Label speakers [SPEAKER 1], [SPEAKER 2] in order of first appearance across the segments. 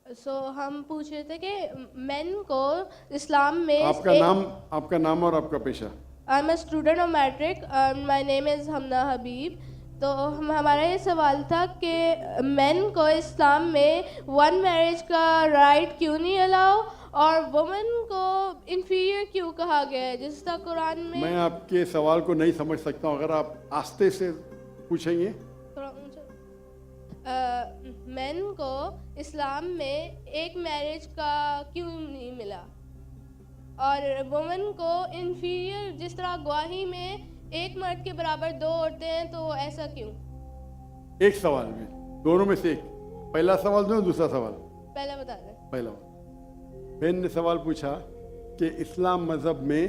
[SPEAKER 1] हम पूछ रहे थे कि मेन को इस्लाम में
[SPEAKER 2] आपका नाम और आपका पेशा।
[SPEAKER 1] I am a student of matric and my name is Hamna Habib. तो हमारा ये सवाल था कि मेन को इस्लाम में वन मैरिज का राइट क्यों नहीं अलाउ और वुमेन को इंफीरियर क्यों कहा गया है, जिस तरह कुरान में।
[SPEAKER 2] मैं आपके सवाल को नहीं समझ सकता हूँ, अगर आप आस्ते से पूछेंगे।
[SPEAKER 1] थोड़ा ऊंचा। मेन को इस्लाम में एक मैरिज का क्यों नहीं मिला और वुमेन को इंफीरियर, जिस तरह गवाही में एक मर्द के बराबर दो औरतें हैं, तो ऐसा क्यों?
[SPEAKER 2] एक सवाल में दोनों में से एक, पहला सवाल दो, दूसरा सवाल।
[SPEAKER 1] पहला बता दें।
[SPEAKER 2] पहला बहन ने सवाल पूछा कि इस्लाम मजहब में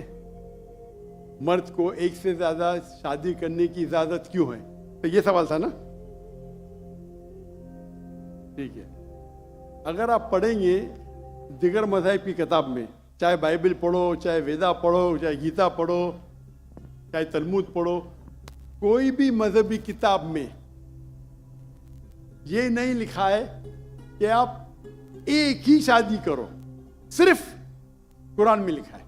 [SPEAKER 2] मर्द को एक से ज्यादा शादी करने की इजाजत क्यों है, तो ये सवाल था ना। ठीक है, अगर आप पढ़ेंगे दिगर मज़हब की किताब में, चाहे बाइबल पढ़ो, चाहे वेदा पढ़ो, चाहे गीता पढ़ो, चाहे तलमूद पढ़ो, कोई भी मजहबी किताब में ये नहीं लिखा है कि आप एक ही शादी करो। सिर्फ कुरान में लिखा है।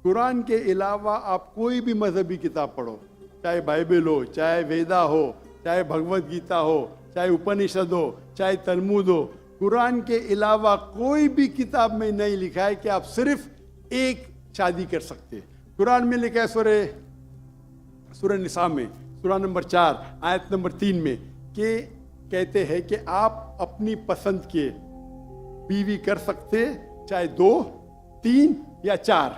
[SPEAKER 2] कुरान के अलावा आप कोई भी मजहबी किताब पढ़ो, चाहे बाइबल हो, चाहे वेदा हो, चाहे भगवत गीता हो, चाहे उपनिषद हो, चाहे तलमूद हो, कुरान के अलावा कोई भी किताब में नहीं लिखा है कि आप सिर्फ एक शादी कर सकते हैं। कुरान में लिखा है सूरह निसा में, सूरह नंबर 4 आयत नंबर 3 में, कि कहते हैं कि आप अपनी पसंद के बीवी कर सकते, चाहे 2, 3 या 4,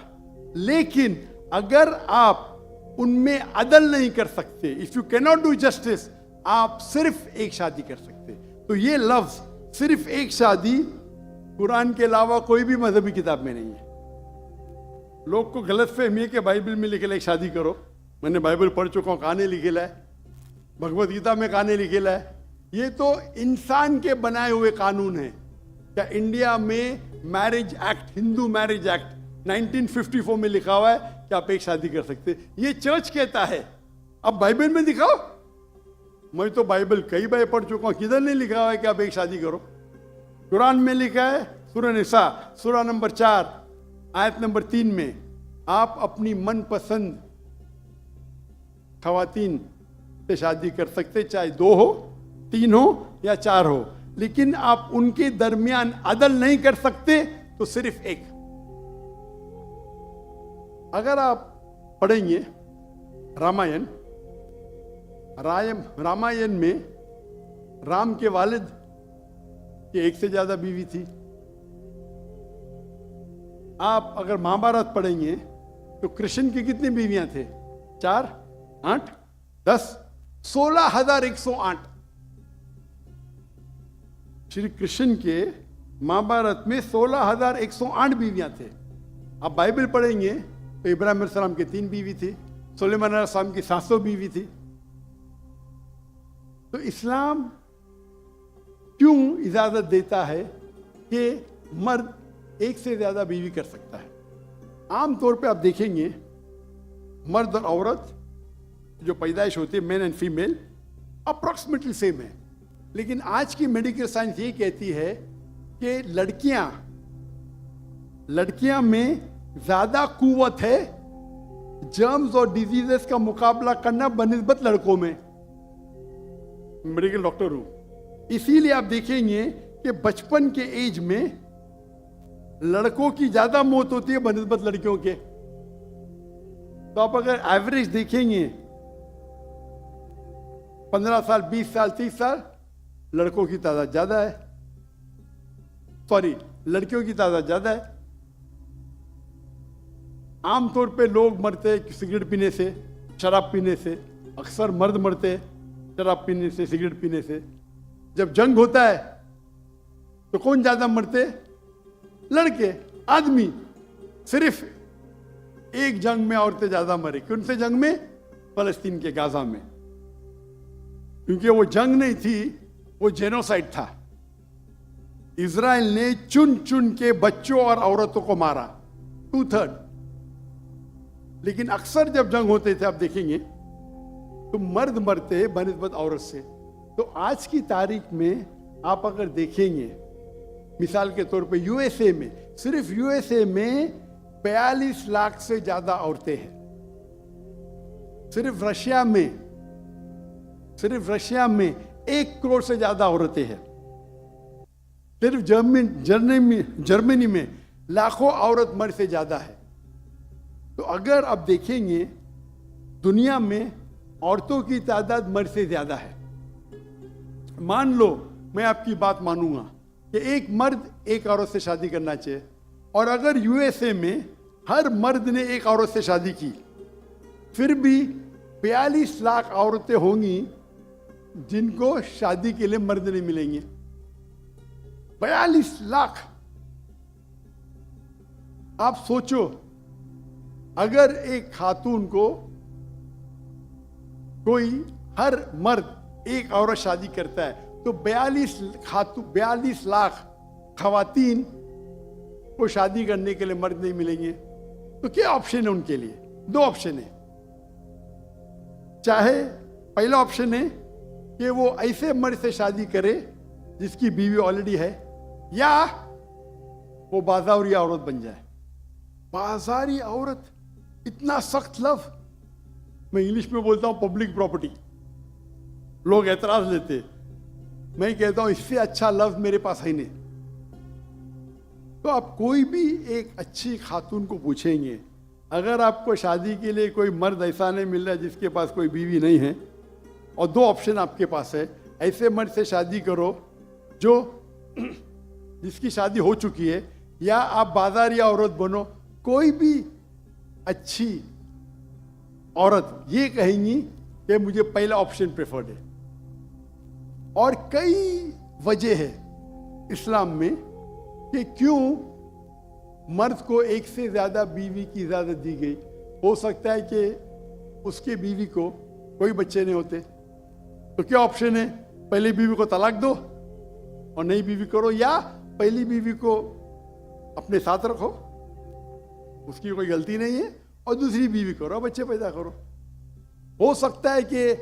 [SPEAKER 2] लेकिन अगर आप उनमें अदल नहीं कर सकते, if you can not do justice, आप सिर्फ एक शादी कर सकते। तो ये लफ्ज सिर्फ एक शादी कुरान के अलावा कोई भी मजहबी किताब में नहीं है। लोग को गलत फहमी है कि बाइबल में लिखेला एक शादी करो। मैंने बाइबल पढ़ चुका हूँ, कहानी लिखेला है, भगवत गीता में कहानी लिखेला है। ये तो इंसान के बनाए हुए कानून है। क्या इंडिया में marriage act, Hindu marriage act 1954 में लिखा हुआ है कि आप एक शादी कर सकते। ये चर्च कहता है, अब बाइबल में दिखाओ। मैं तो बाइबल कई बार पढ़ चुका हूं, किधर नहीं लिखा हुआ है कि आप एक शादी करो। कुरान में लिखा है सूरह निसा, सूरह नंबर 4 आयत नंबर 3 में, आप अपनी मनपसंद खवातीन से शादी कर सकते, चाहे 2 हो, 3 हो या 4 हो, लेकिन आप उनके दरमियान अदल नहीं कर सकते, तो सिर्फ एक। अगर आप पढ़ेंगे रामायण में राम के वालिद की एक से ज्यादा बीवी थी। आप अगर महाभारत पढ़ेंगे तो कृष्ण की कितनी बीवियां थे? 4, 8, 10, 16,108। श्री कृष्ण के महाभारत में 16,108 बीवियां थे। आप बाइबल पढ़ेंगे तो इब्राहिम अलैहिस्सलाम की 3 बीवी थी, सुलेमान अलैहिस्सलाम की 700 बीवी थी। तो इस्लाम क्यों इजाजत देता है कि मर्द एक से ज्यादा बीवी कर सकता है? आमतौर पे आप देखेंगे मर्द और औरत जो पैदाइश होती है, main and female, approximately same है। लेकिन आज की मेडिकल साइंस ये कहती है कि लड़कियां में ज्यादा कुव्वत है जर्म्स और डिजीजेस का मुकाबला करना बनिस्बत लड़कों में। मेडिकल डॉक्टर हूं, इसीलिए आप देखेंगे कि बचपन के एज में लड़कों की ज्यादा मौत होती है बनिस्बत लड़कियों के। तो आप अगर एवरेज देखेंगे 15 साल, 20 साल, 30 साल, लड़कों की तादाद ज्यादा है, लड़कियों की तादाद ज्यादा है। आमतौर पे लोग मरते हैं सिगरेट पीने से, शराब पीने से। अक्सर मर्द मरते हैं शराब पीने से, सिगरेट पीने से। जब जंग होता है तो कौन ज्यादा मरते? लड़के, आदमी। सिर्फ एक जंग में औरतें ज्यादा मरी। कौन से जंग में? फलस्तीन के गाजा में। क्योंकि वो जंग नहीं थी, वो जेनोसाइड था। इजराइल ने चुन चुन के बच्चों और औरतों को मारा, 2/3। लेकिन अक्सर जब जंग होते थे, आप देखेंगे तो मर्द मरते हैं बनिस्बत औरत से। तो आज की तारीख में आप अगर देखेंगे मिसाल के तौर पे यूएसए में, सिर्फ यूएसए में 42 लाख से ज्यादा औरतें हैं। सिर्फ रशिया में 1 करोड़ से ज्यादा औरतें हैं। सिर्फ जर्मनी में लाखों औरत मर्द से ज्यादा है। तो अगर आप देखेंगे दुनिया में औरतों की तादाद मर्द से ज्यादा है। मान लो मैं आपकी बात मानूंगा कि एक मर्द एक औरत से शादी करना चाहिए, और अगर यूएसए में हर मर्द ने एक औरत से शादी की, फिर भी 42 लाख औरतें होंगी जिनको शादी के लिए मर्द नहीं मिलेंगे। 42 लाख। आप सोचो, अगर एक खातून को कोई हर मर्द एक औरत शादी करता है तो 42 लाख खवातीन को शादी करने के लिए मर्द नहीं मिलेंगे। तो क्या ऑप्शन है उनके लिए? 2 ऑप्शन है। चाहे पहला ऑप्शन है कि वो ऐसे मर्द से शादी करे जिसकी बीवी ऑलरेडी है, या वो बाजारी औरत बन जाए। बाजारी औरत, इतना सख्त लफ्ज। मैं इंग्लिश में बोलता हूं पब्लिक प्रॉपर्टी। लोग एतराज लेते, मैं कहता हूं इससे अच्छा लफ्ज मेरे पास है नहीं। तो आप कोई भी एक अच्छी खातून को पूछेंगे, अगर आपको शादी के लिए कोई मर्द ऐसा नहीं मिल रहा है जिसके पास कोई बीवी नहीं है, और 2 ऑप्शन आपके पास है, ऐसे मर्द से शादी करो जो जिसकी शादी हो चुकी है, या आप बाजारी औरत बनो। कोई भी अच्छी औरत ये कहेंगी कि मुझे पहला ऑप्शन प्रेफर्ड है। और कई वजह है इस्लाम में कि क्यों मर्द को एक से ज्यादा बीवी की इजाजत दी गई। हो सकता है कि उसके बीवी को कोई बच्चे नहीं होते, तो क्या ऑप्शन है? पहली बीवी को तलाक दो और नई बीवी करो, या पहली बीवी को अपने साथ रखो, उसकी कोई गलती नहीं है, और दूसरी बीवी करो, बच्चे पैदा करो। हो सकता है कि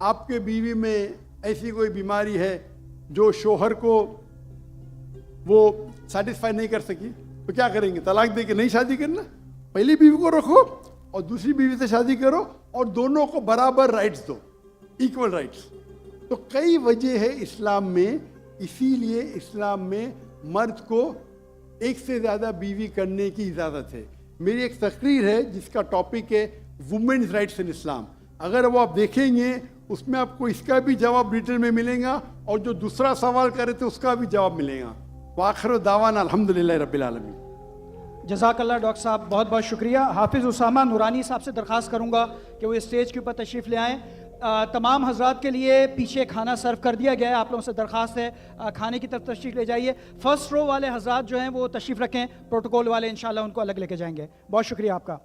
[SPEAKER 2] आपके बीवी में ऐसी कोई बीमारी है जो शोहर को वो सेटिस्फाई नहीं कर सकी, तो क्या करेंगे? तलाक दे के नई शादी करना। पहली बीवी को रखो और दूसरी बीवी से शादी करो, और दोनों को बराबर राइट्स दो, इक्वल राइट्स। तो कई वजह है इस्लाम में, इसीलिए इस्लाम में मर्द को एक से ज्यादा बीवी करने की इजाजत है। मेरी एक तकरीर है जिसका टॉपिक है वुमेन्स राइट्स इन इस्लाम। अगर वो आप देखेंगे उसमें आपको इसका भी जवाब डिटेल में मिलेगा, और जो दूसरा सवाल करे थे उसका भी जवाब मिलेगा। वाखिर दावाना अल्हम्दुलिल्लाह रब्बिल आलमीन।
[SPEAKER 3] जज़ाकल्लाह डॉक्टर साहब, बहुत बहुत शुक्रिया। हाफिज़ उसामा नूरानी साहब से दरख्वास्त करूँगा कि वो स्टेज के ऊपर तशरीफ़ ले आएँ। तमाम हजरात के लिए पीछे खाना सर्व कर दिया गया है, आप लोगों से दरख्वास्त है खाने की तरफ तशरीफ़ ले जाइए। फर्स्ट रो वाले हजरात जो हैं वो तशरीफ़ रखें, प्रोटोकॉल वाले इंशाल्लाह उनको अलग लेके जाएंगे। बहुत शुक्रिया आपका।